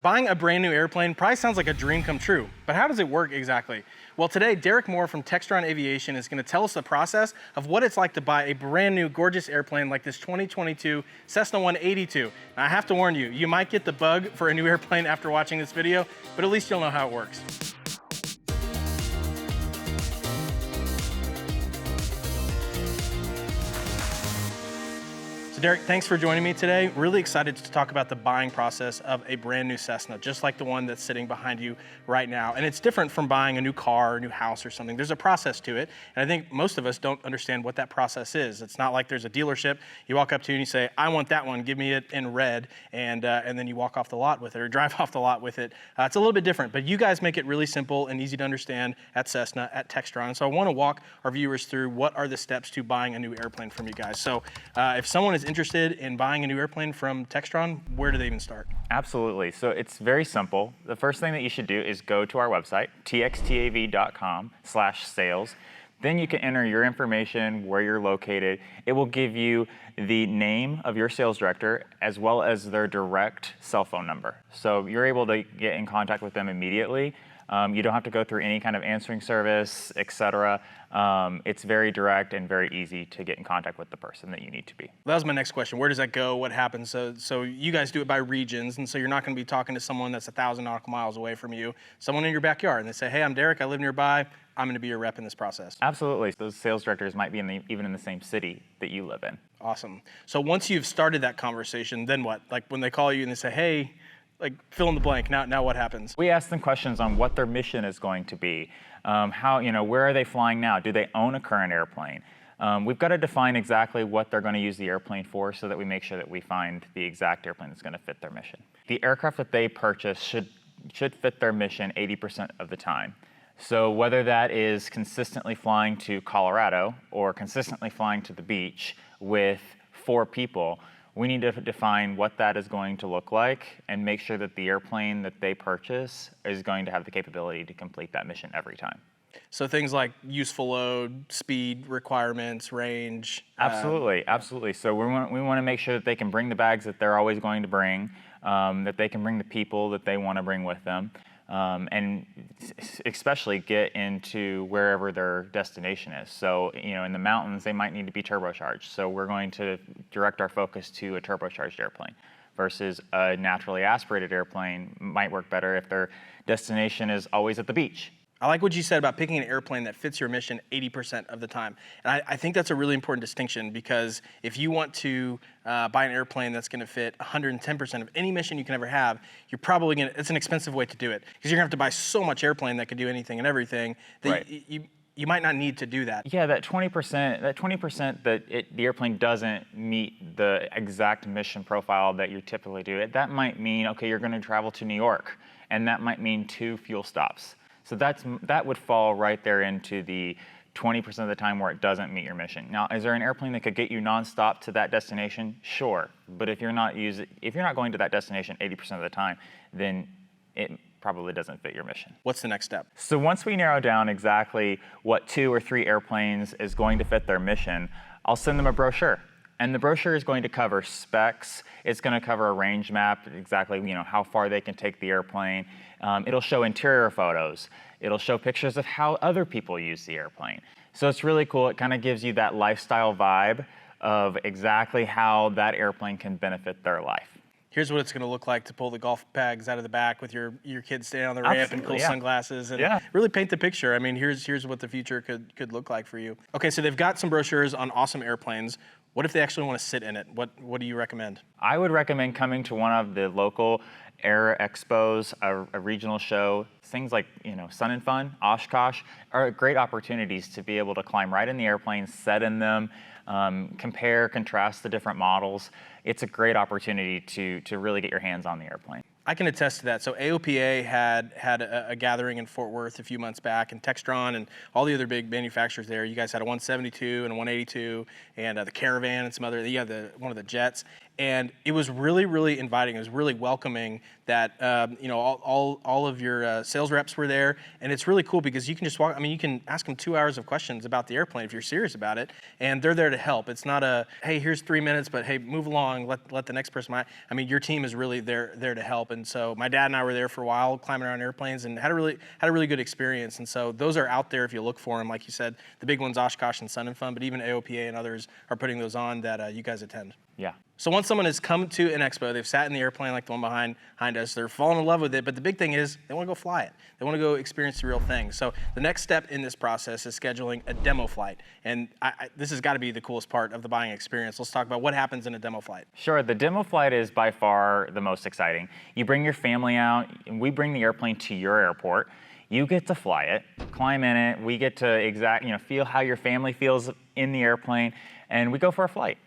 Buying a brand new airplane probably sounds like a dream come true, but how does it work exactly? Well, today, Derek Moore from Textron Aviation is going to tell us the process of what it's like to buy a brand new gorgeous airplane like this 2022 Cessna 182. Now, I have to warn you, you might get the bug for a new airplane after watching this video, but at least you'll know how it works. Derek, thanks for joining me today. Really excited to talk about the buying process of a brand new Cessna, just like the one that's sitting behind you right now. And it's different from buying a new car, a new house or something. There's a process to it. And I think most of us don't understand what that process is. It's not like there's a dealership you walk up to and you say, I want that one, give me it in red. And then you walk off the lot with it or drive off the lot with it. It's a little bit different, but you guys make it really simple and easy to understand at Cessna, at Textron. So I want to walk our viewers through what are the steps to buying a new airplane from you guys. So if someone is interested in buying a new airplane from Textron, where do they even start? Absolutely. So it's very simple. The first thing that you should do is go to our website, txtav.com/sales. Then you can enter your information, where you're located. It will give you the name of your sales director as well as their direct cell phone number. So you're able to get in contact with them immediately. You don't have to go through any kind of answering service, etc. It's very direct and very easy to get in contact with the person that you need to be. That was my next question. Where does that go? What happens? So you guys do it by regions, and so you're not going to be talking to someone that's 1,000 nautical miles away from you, someone in your backyard, and they say, hey, I'm Derek, I live nearby, I'm going to be your rep in this process. Absolutely. Those sales directors might be even in the same city that you live in. Awesome. So once you've started that conversation, then what? Like when they call you and they say, hey, like fill in the blank, now what happens? We ask them questions on what their mission is going to be. Where are they flying now? Do they own a current airplane? We've got to define exactly what they're going to use the airplane for so that we make sure that we find the exact airplane that's going to fit their mission. The aircraft that they purchase should fit their mission 80% of the time. So whether that is consistently flying to Colorado or consistently flying to the beach with 4 people, we need to define what that is going to look like and make sure that the airplane that they purchase is going to have the capability to complete that mission every time. So things like useful load, speed requirements, range. Absolutely, absolutely. So we want to make sure that they can bring the bags that they're always going to bring, that they can bring the people that they want to bring with them, and especially get into wherever their destination is. So, in the mountains, they might need to be turbocharged. So we're going to direct our focus to a turbocharged airplane versus a naturally aspirated airplane might work better if their destination is always at the beach. I like what you said about picking an airplane that fits your mission 80% of the time. And I think that's a really important distinction, because if you want to buy an airplane that's going to fit 110% of any mission you can ever have, you're probably going to, it's an expensive way to do it, because you're going to have to buy so much airplane that could do anything and everything that right. you might not need to do that. Yeah, that 20% that the airplane doesn't meet the exact mission profile that you typically do, that might mean, okay, you're going to travel to New York, and that might mean 2 fuel stops. So that would fall right there into the 20% of the time where it doesn't meet your mission. Now, is there an airplane that could get you nonstop to that destination? Sure, but if you're not going to that destination 80% of the time, then it probably doesn't fit your mission. What's the next step? So once we narrow down exactly what 2 or 3 airplanes is going to fit their mission, I'll send them a brochure. And the brochure is going to cover specs. It's going to cover a range map, exactly how far they can take the airplane. It'll show interior photos. It'll show pictures of how other people use the airplane. So it's really cool. It kind of gives you that lifestyle vibe of exactly how that airplane can benefit their life. Here's what it's going to look like to pull the golf bags out of the back with your kids standing on the ramp and cool sunglasses, and really paint the picture. I mean, here's what the future could look like for you. Okay, so they've got some brochures on awesome airplanes. What if they actually want to sit in it? What do you recommend? I would recommend coming to one of the local air expos, a regional show. Things like Sun and Fun, Oshkosh are great opportunities to be able to climb right in the airplane, set in them, compare, contrast the different models. It's a great opportunity to really get your hands on the airplane. I can attest to that. So AOPA had a gathering in Fort Worth a few months back, and Textron and all the other big manufacturers there. You guys had a 172 and a 182, and the Caravan and some other. You had one of the jets, and it was really, really inviting. It was really welcoming that, all of your sales reps were there. And it's really cool because you can just walk, you can ask them 2 hours of questions about the airplane if you're serious about it, and they're there to help. It's not a, hey, here's 3 minutes, but hey, move along, let the next person, your team is really there to help. And so my dad and I were there for a while, climbing around airplanes, and had a really good experience. And so those are out there if you look for them. Like you said, the big ones, Oshkosh and Sun and Fun, but even AOPA and others are putting those on that you guys attend. Yeah. So once someone has come to an expo, they've sat in the airplane like the one behind us, they're falling in love with it, but the big thing is they want to go fly it. They want to go experience the real thing. So the next step in this process is scheduling a demo flight. And this has got to be the coolest part of the buying experience. Let's talk about what happens in a demo flight. Sure, the demo flight is by far the most exciting. You bring your family out, and we bring the airplane to your airport. You get to fly it, climb in it, we get to feel how your family feels in the airplane, and we go for a flight.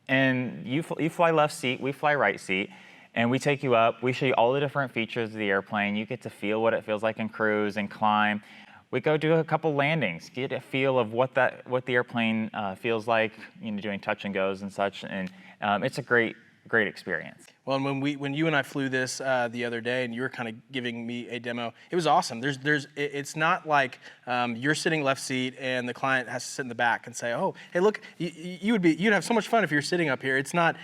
And you fly left seat, we fly right seat, and we take you up. We show you all the different features of the airplane. You get to feel what it feels like in cruise and climb. We go do a couple landings, get a feel of what the airplane feels like, doing touch and goes and such. And it's a great experience. Well, and when you and I flew this the other day, and you were kind of giving me a demo, it was awesome. It's not like you're sitting left seat and the client has to sit in the back and say, oh, hey, look, you'd have so much fun if you're sitting up here. It's not,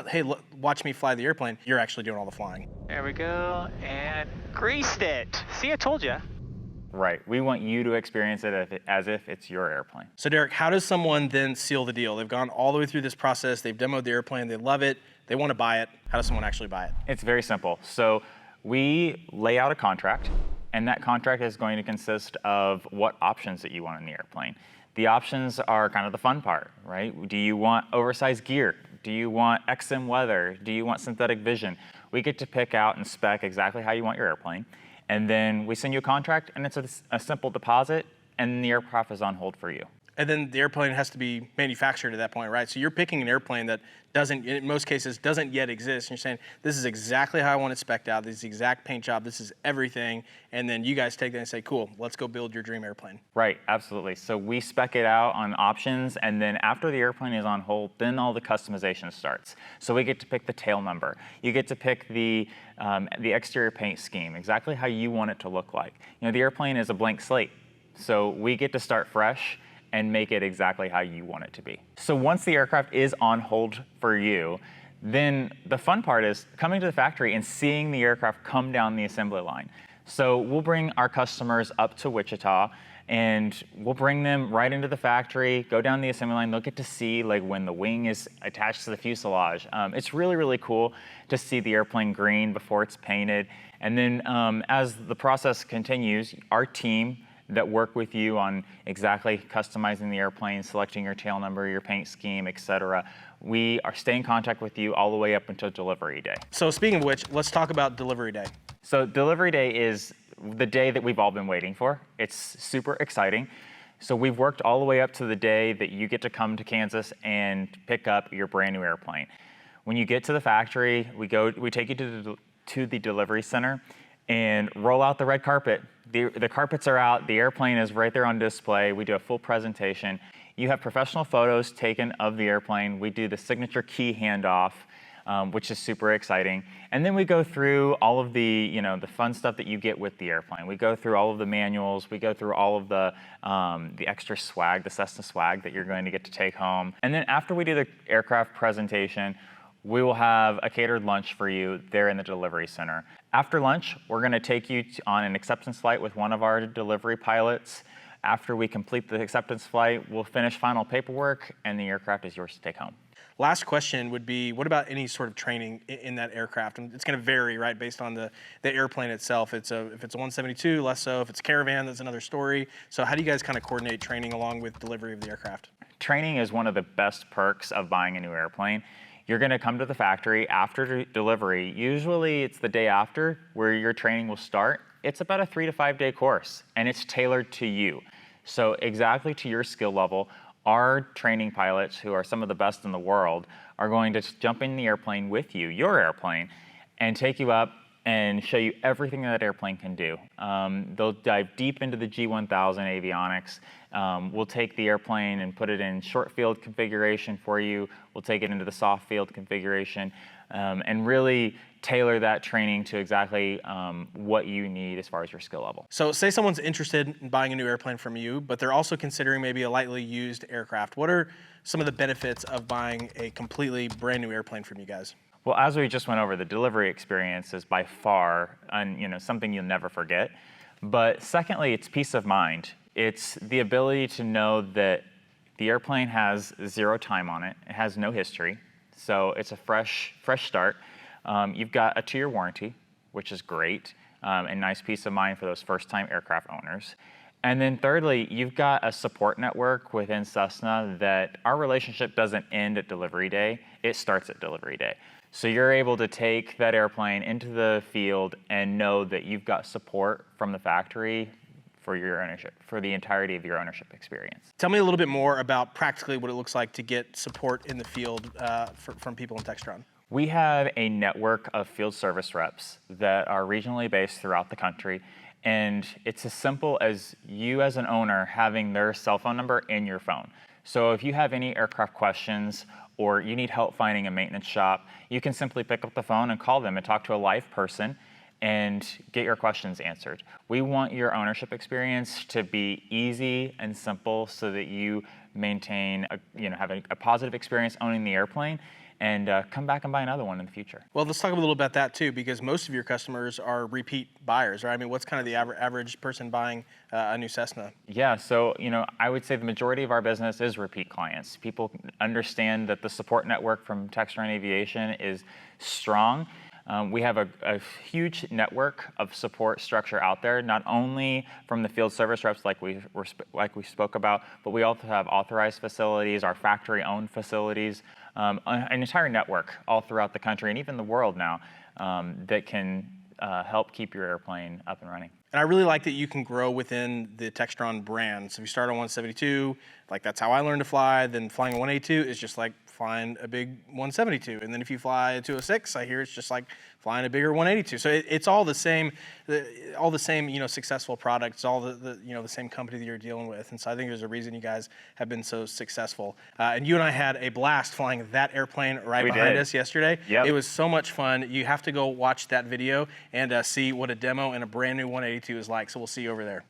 hey, look, watch me fly the airplane. You're actually doing all the flying. There we go, and greased it. See, I told you. Right. We want you to experience it as if it's your airplane. So Derek, how does someone then seal the deal? They've gone all the way through this process. They've demoed the airplane. They love it. They want to buy it. How does someone actually buy it? It's very simple. So we lay out a contract, and that contract is going to consist of what options that you want in the airplane. The options are kind of the fun part, right? Do you want oversized gear? Do you want XM weather? Do you want synthetic vision? We get to pick out and spec exactly how you want your airplane. And then we send you a contract, and it's a simple deposit, and the aircraft is on hold for you. And then the airplane has to be manufactured at that point, right? So you're picking an airplane that in most cases, doesn't yet exist. And you're saying, this is exactly how I want it spec'd out. This is the exact paint job. This is everything. And then you guys take that and say, cool, let's go build your dream airplane. Right, absolutely. So we spec it out on options, and then after the airplane is on hold, then all the customization starts. So we get to pick the tail number. You get to pick the exterior paint scheme, exactly how you want it to look like. The airplane is a blank slate. So we get to start fresh and make it exactly how you want it to be. So once the aircraft is on hold for you, then the fun part is coming to the factory and seeing the aircraft come down the assembly line. So we'll bring our customers up to Wichita, and we'll bring them right into the factory, go down the assembly line. They'll get to see when the wing is attached to the fuselage. It's really, really cool to see the airplane green before it's painted. And then as the process continues, our team that work with you on exactly customizing the airplane, selecting your tail number, your paint scheme, etc. We are staying in contact with you all the way up until delivery day. So speaking of which, let's talk about delivery day. So delivery day is the day that we've all been waiting for. It's super exciting. So we've worked all the way up to the day that you get to come to Kansas and pick up your brand new airplane. When you get to the factory, we take you to the delivery center and roll out the red carpet. The carpets are out, the airplane is right there on display. We do a full presentation. You have professional photos taken of the airplane. We do the signature key handoff, which is super exciting. And then we go through all of the fun stuff that you get with the airplane. We go through all of the manuals. We go through all of the extra swag, the Cessna swag that you're going to get to take home. And then after we do the aircraft presentation, we will have a catered lunch for you there in the delivery center. After lunch, we're going to take you on an acceptance flight with one of our delivery pilots. After we complete the acceptance flight, we'll finish final paperwork, and the aircraft is yours to take home. Last question would be, what about any sort of training in that aircraft? And it's going to vary, right, based on the airplane itself. If it's a 172, less so. If it's a Caravan, that's another story. So how do you guys kind of coordinate training along with delivery of the aircraft? Training is one of the best perks of buying a new airplane. You're going to come to the factory after delivery. Usually it's the day after where your training will start. It's about a 3 to 5 day course, and it's tailored to you. So exactly to your skill level, our training pilots, who are some of the best in the world, are going to jump in the airplane with you, your airplane, and take you up and show you everything that airplane can do. They'll dive deep into the G1000 avionics. We'll take the airplane and put it in short field configuration for you. We'll take it into the soft field configuration and really tailor that training to exactly what you need as far as your skill level. So say someone's interested in buying a new airplane from you, but they're also considering maybe a lightly used aircraft. What are some of the benefits of buying a completely brand new airplane from you guys? Well, as we just went over, the delivery experience is by far something you'll never forget. But secondly, it's peace of mind. It's the ability to know that the airplane has 0 time on it. It has no history. So it's a fresh start. You've got a 2-year warranty, which is great, and nice peace of mind for those first-time aircraft owners. And then thirdly, you've got a support network within Cessna that our relationship doesn't end at delivery day. It starts at delivery day. So you're able to take that airplane into the field and know that you've got support from the factory for your ownership, for the entirety of your ownership experience. Tell me a little bit more about practically what it looks like to get support in the field from people in Textron. We have a network of field service reps that are regionally based throughout the country. And it's as simple as you as an owner having their cell phone number in your phone. So if you have any aircraft questions or you need help finding a maintenance shop, you can simply pick up the phone and call them and talk to a live person and get your questions answered. We want your ownership experience to be easy and simple so that you maintain, have a positive experience owning the airplane and come back and buy another one in the future. Well, let's talk a little about that too, because most of your customers are repeat buyers, right? I mean, what's kind of the average person buying a new Cessna? Yeah, so I would say the majority of our business is repeat clients. People understand that the support network from Textron Aviation is strong. We have a huge network of support structure out there, not only from the field service reps like we spoke about, but we also have authorized facilities, our factory-owned facilities, an entire network all throughout the country and even the world now that can help keep your airplane up and running. And I really like that you can grow within the Textron brand. So if you start on 172, like that's how I learned to fly, then flying a 182 is just like flying a big 172. And then if you fly a 206, I hear it's just like flying a bigger 182. So it's all the same, successful products, all the same company that you're dealing with. And so I think there's a reason you guys have been so successful. And you and I had a blast flying that airplane behind us yesterday. Yep. It was so much fun. You have to go watch that video and see what a demo in a brand new 182 is like. So we'll see you over there.